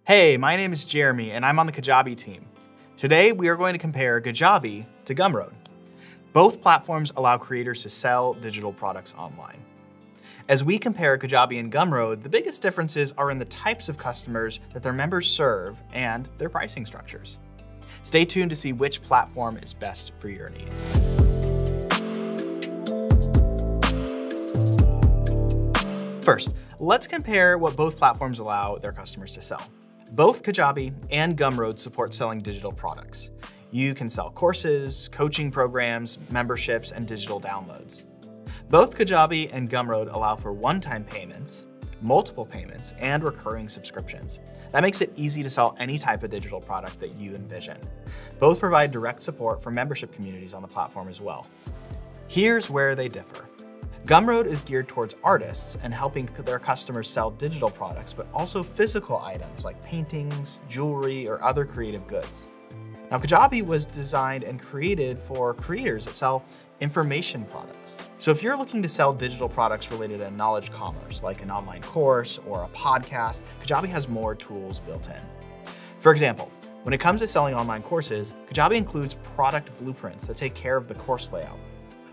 Hey, my name is Jeremy and I'm on the Kajabi team. Today we are going to compare Kajabi to Gumroad. Both platforms allow creators to sell digital products online. As we compare Kajabi and Gumroad, the biggest differences are in the types of customers that their members serve and their pricing structures. Stay tuned to see which platform is best for your needs. First, let's compare what both platforms allow their customers to sell. Both Kajabi and Gumroad support selling digital products. You can sell courses, coaching programs, memberships, and digital downloads. Both Kajabi and Gumroad allow for one-time payments, multiple payments, and recurring subscriptions. That makes it easy to sell any type of digital product that you envision. Both provide direct support for membership communities on the platform as well. Here's where they differ. Gumroad is geared towards artists and helping their customers sell digital products, but also physical items like paintings, jewelry, or other creative goods. Now, Kajabi was designed and created for creators that sell information products. So if you're looking to sell digital products related to knowledge commerce, like an online course or a podcast, Kajabi has more tools built in. For example, when it comes to selling online courses, Kajabi includes product blueprints that take care of the course layout.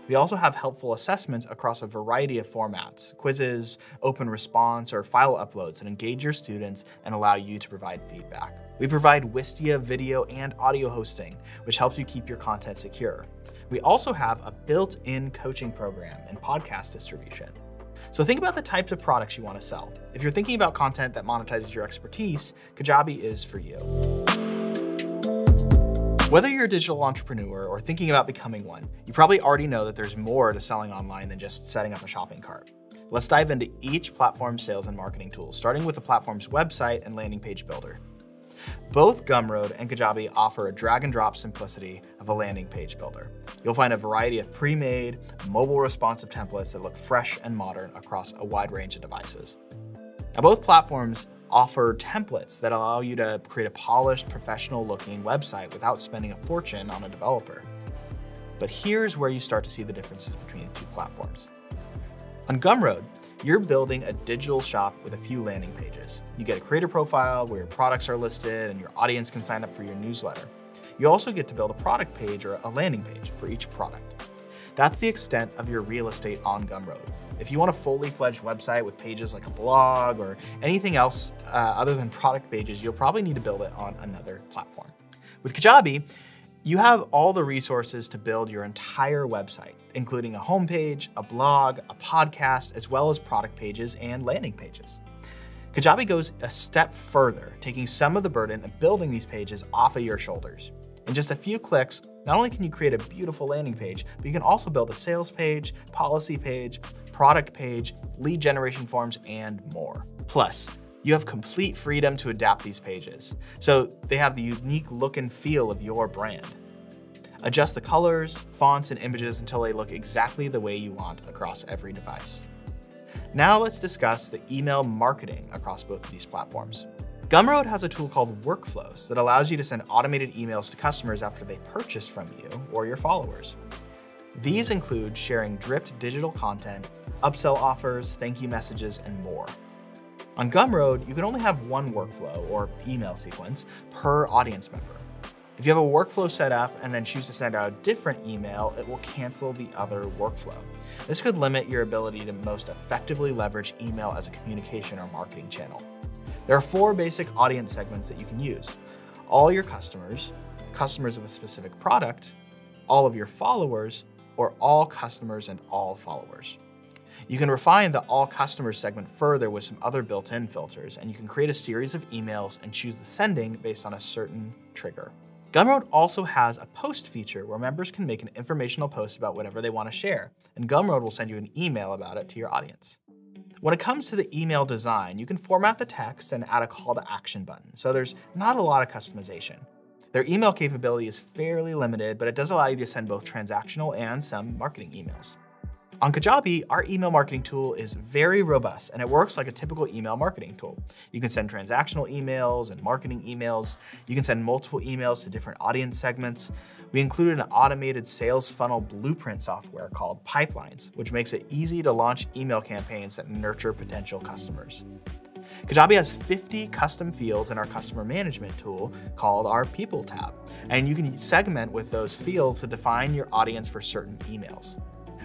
We also have helpful assessments across a variety of formats, quizzes, open response, or file uploads that engage your students and allow you to provide feedback. We provide Wistia video and audio hosting, which helps you keep your content secure. We also have a built-in coaching program and podcast distribution. So think about the types of products you want to sell. If you're thinking about content that monetizes your expertise, Kajabi is for you. Whether you're a digital entrepreneur or thinking about becoming one, you probably already know that there's more to selling online than just setting up a shopping cart. Let's dive into each platform's sales and marketing tools, starting with the platform's website and landing page builder. Both Gumroad and Kajabi offer a drag and drop simplicity of a landing page builder. You'll find a variety of pre-made, mobile responsive templates that look fresh and modern across a wide range of devices. Now, both platforms offer templates that allow you to create a polished, professional-looking website without spending a fortune on a developer. But here's where you start to see the differences between the two platforms. On Gumroad, you're building a digital shop with a few landing pages. You get a creator profile where your products are listed and your audience can sign up for your newsletter. You also get to build a product page or a landing page for each product. That's the extent of your real estate on Gumroad. If you want a fully fledged website with pages like a blog or anything else other than product pages, you'll probably need to build it on another platform. With Kajabi, you have all the resources to build your entire website, including a homepage, a blog, a podcast, as well as product pages and landing pages. Kajabi goes a step further, taking some of the burden of building these pages off of your shoulders. In just a few clicks, not only can you create a beautiful landing page, but you can also build a sales page, policy page, product page, lead generation forms, and more. Plus, you have complete freedom to adapt these pages, so they have the unique look and feel of your brand. Adjust the colors, fonts, and images until they look exactly the way you want across every device. Now let's discuss the email marketing across both of these platforms. Gumroad has a tool called Workflows that allows you to send automated emails to customers after they purchase from you or your followers. These include sharing dripped digital content, upsell offers, thank you messages, and more. On Gumroad, you can only have one workflow or email sequence per audience member. If you have a workflow set up and then choose to send out a different email, it will cancel the other workflow. This could limit your ability to most effectively leverage email as a communication or marketing channel. There are 4 basic audience segments that you can use: all your customers, customers of a specific product, all of your followers, or all customers and all followers. You can refine the all customers segment further with some other built-in filters, and you can create a series of emails and choose the sending based on a certain trigger. Gumroad also has a post feature where members can make an informational post about whatever they want to share, and Gumroad will send you an email about it to your audience. When it comes to the email design, you can format the text and add a call to action button, so there's not a lot of customization. Their email capability is fairly limited, but it does allow you to send both transactional and some marketing emails. On Kajabi, our email marketing tool is very robust and it works like a typical email marketing tool. You can send transactional emails and marketing emails. You can send multiple emails to different audience segments. We included an automated sales funnel blueprint software called Pipelines, which makes it easy to launch email campaigns that nurture potential customers. Kajabi has 50 custom fields in our customer management tool called our People tab, and you can segment with those fields to define your audience for certain emails.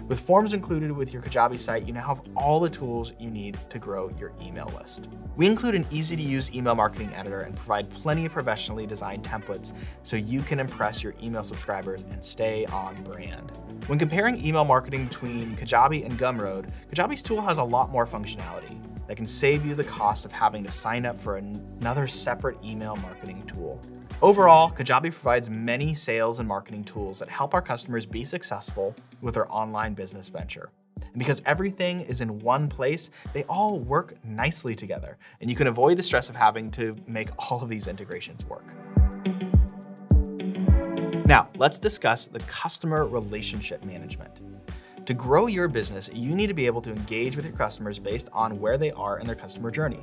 With forms included with your Kajabi site, you now have all the tools you need to grow your email list. We include an easy-to-use email marketing editor and provide plenty of professionally designed templates so you can impress your email subscribers and stay on brand. When comparing email marketing between Kajabi and Gumroad, Kajabi's tool has a lot more functionality that can save you the cost of having to sign up for another separate email marketing tool. Overall, Kajabi provides many sales and marketing tools that help our customers be successful with their online business venture. And because everything is in one place, they all work nicely together, and you can avoid the stress of having to make all of these integrations work. Now, let's discuss the customer relationship management. To grow your business, you need to be able to engage with your customers based on where they are in their customer journey.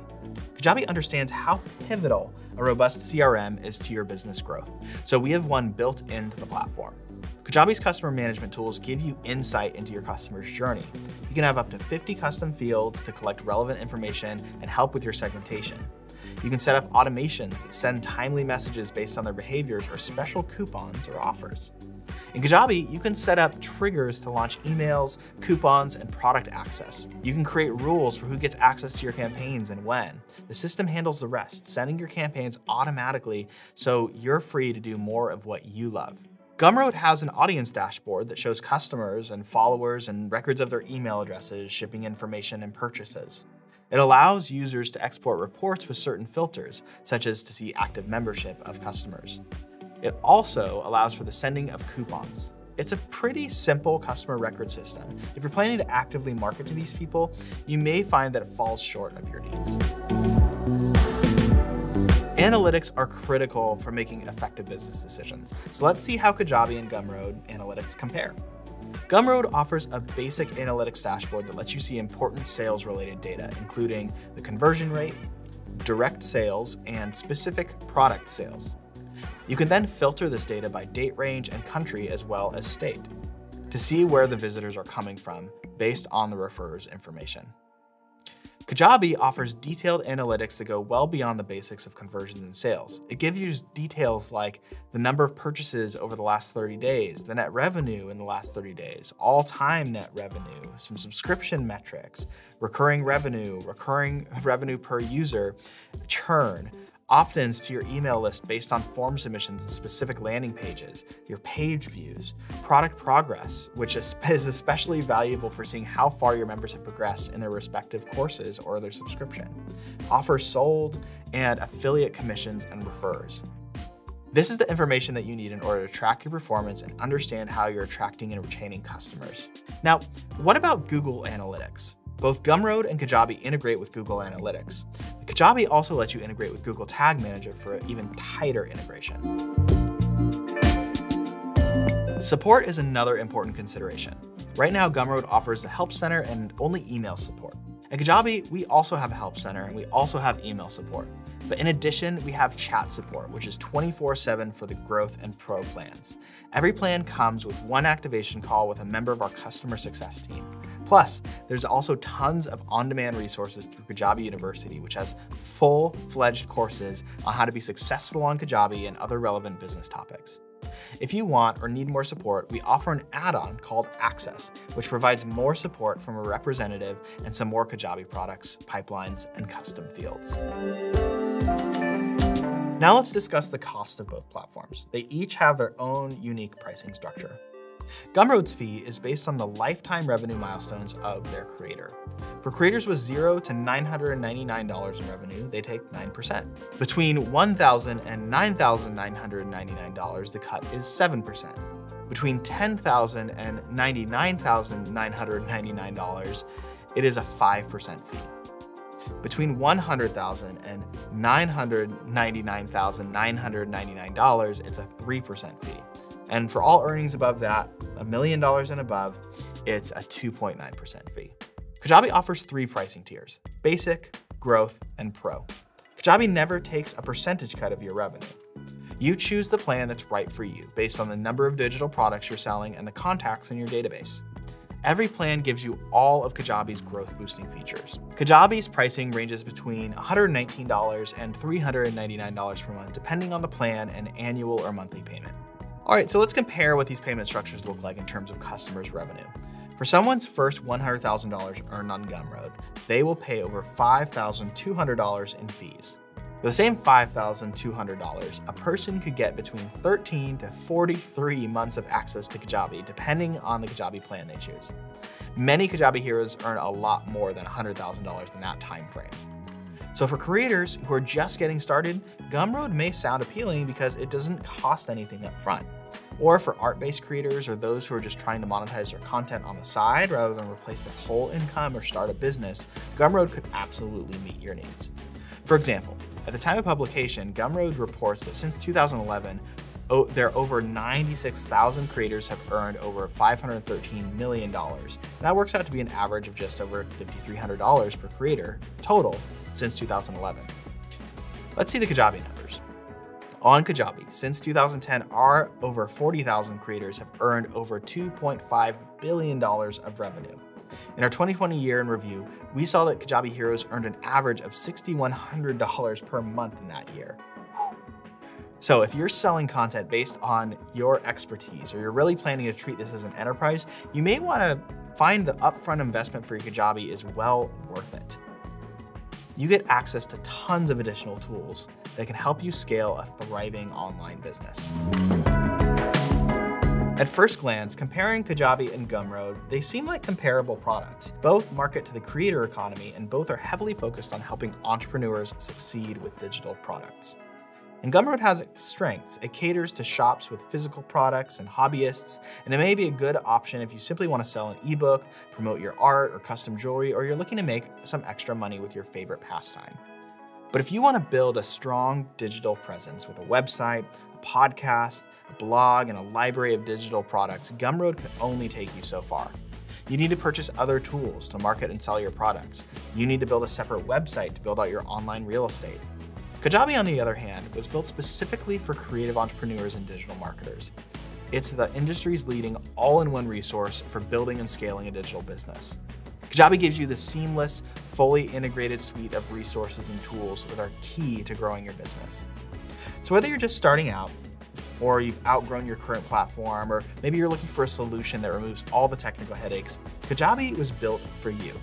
Kajabi understands how pivotal a robust CRM is to your business growth, so we have one built into the platform. Kajabi's customer management tools give you insight into your customer's journey. You can have up to 50 custom fields to collect relevant information and help with your segmentation. You can set up automations that send timely messages based on their behaviors or special coupons or offers. In Kajabi, you can set up triggers to launch emails, coupons, and product access. You can create rules for who gets access to your campaigns and when. The system handles the rest, sending your campaigns automatically so you're free to do more of what you love. Gumroad has an audience dashboard that shows customers and followers and records of their email addresses, shipping information, and purchases. It allows users to export reports with certain filters, such as to see active membership of customers. It also allows for the sending of coupons. It's a pretty simple customer record system. If you're planning to actively market to these people, you may find that it falls short of your needs. Analytics are critical for making effective business decisions. So let's see how Kajabi and Gumroad analytics compare. Gumroad offers a basic analytics dashboard that lets you see important sales-related data, including the conversion rate, direct sales, and specific product sales. You can then filter this data by date range and country as well as state to see where the visitors are coming from based on the referrer's information. Kajabi offers detailed analytics that go well beyond the basics of conversions and sales. It gives you details like the number of purchases over the last 30 days, the net revenue in the last 30 days, all-time net revenue, some subscription metrics, recurring revenue per user, churn, opt-ins to your email list based on form submissions and specific landing pages, your page views, product progress, which is especially valuable for seeing how far your members have progressed in their respective courses or their subscription, offers sold, and affiliate commissions and refers. This is the information that you need in order to track your performance and understand how you're attracting and retaining customers. Now, what about Google Analytics? Both Gumroad and Kajabi integrate with Google Analytics. Kajabi also lets you integrate with Google Tag Manager for an even tighter integration. Support is another important consideration. Right now, Gumroad offers the Help Center and only email support. At Kajabi, we also have a Help Center and we also have email support. But in addition, we have chat support, which is 24/7 for the Growth and Pro plans. Every plan comes with one activation call with a member of our customer success team. Plus, there's also tons of on-demand resources through Kajabi University, which has full-fledged courses on how to be successful on Kajabi and other relevant business topics. If you want or need more support, we offer an add-on called Access, which provides more support from a representative and some more Kajabi products, pipelines, and custom fields. Now let's discuss the cost of both platforms. They each have their own unique pricing structure. Gumroad's fee is based on the lifetime revenue milestones of their creator. For creators with $0 to $999 in revenue, they take 9%. Between $1,000 and $9,999, the cut is 7%. Between $10,000 and $99,999, it is a 5% fee. Between $100,000 and $999,999, it's a 3% fee. And for all earnings above that, $1 million and above, it's a 2.9% fee. Kajabi offers 3 pricing tiers: Basic, Growth, and Pro. Kajabi never takes a percentage cut of your revenue. You choose the plan that's right for you based on the number of digital products you're selling and the contacts in your database. Every plan gives you all of Kajabi's growth boosting features. Kajabi's pricing ranges between $119 and $399 per month, depending on the plan and annual or monthly payment. All right, so let's compare what these payment structures look like in terms of customers' revenue. For someone's first $100,000 earned on Gumroad, they will pay over $5,200 in fees. For the same $5,200, a person could get between 13 to 43 months of access to Kajabi, depending on the Kajabi plan they choose. Many Kajabi heroes earn a lot more than $100,000 in that time frame. So for creators who are just getting started, Gumroad may sound appealing because it doesn't cost anything up front. Or for art-based creators or those who are just trying to monetize their content on the side rather than replace their whole income or start a business, Gumroad could absolutely meet your needs. For example, at the time of publication, Gumroad reports that since 2011, there are over 96,000 creators have earned over $513 million. And that works out to be an average of just over $5,300 per creator total since 2011. Let's see the Kajabi numbers. On Kajabi, since 2010, our over 40,000 creators have earned over $2.5 billion of revenue. In our 2020 year in review, we saw that Kajabi heroes earned an average of $6,100 per month in that year. So if you're selling content based on your expertise, or you're really planning to treat this as an enterprise, you may want to find the upfront investment for your Kajabi is well worth it. You get access to tons of additional tools that can help you scale a thriving online business. At first glance, comparing Kajabi and Gumroad, they seem like comparable products. Both market to the creator economy and both are heavily focused on helping entrepreneurs succeed with digital products. And Gumroad has its strengths. It caters to shops with physical products and hobbyists, and it may be a good option if you simply want to sell an ebook, promote your art or custom jewelry, or you're looking to make some extra money with your favorite pastime. But if you want to build a strong digital presence with a website, a podcast, a blog, and a library of digital products, Gumroad can only take you so far. You need to purchase other tools to market and sell your products. You need to build a separate website to build out your online real estate. Kajabi, on the other hand, was built specifically for creative entrepreneurs and digital marketers. It's the industry's leading all-in-one resource for building and scaling a digital business. Kajabi gives you the seamless, fully integrated suite of resources and tools that are key to growing your business. So whether you're just starting out, or you've outgrown your current platform, or maybe you're looking for a solution that removes all the technical headaches, Kajabi was built for you.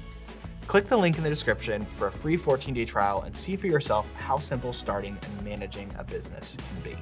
Click the link in the description for a free 14-day trial and see for yourself how simple starting and managing a business can be.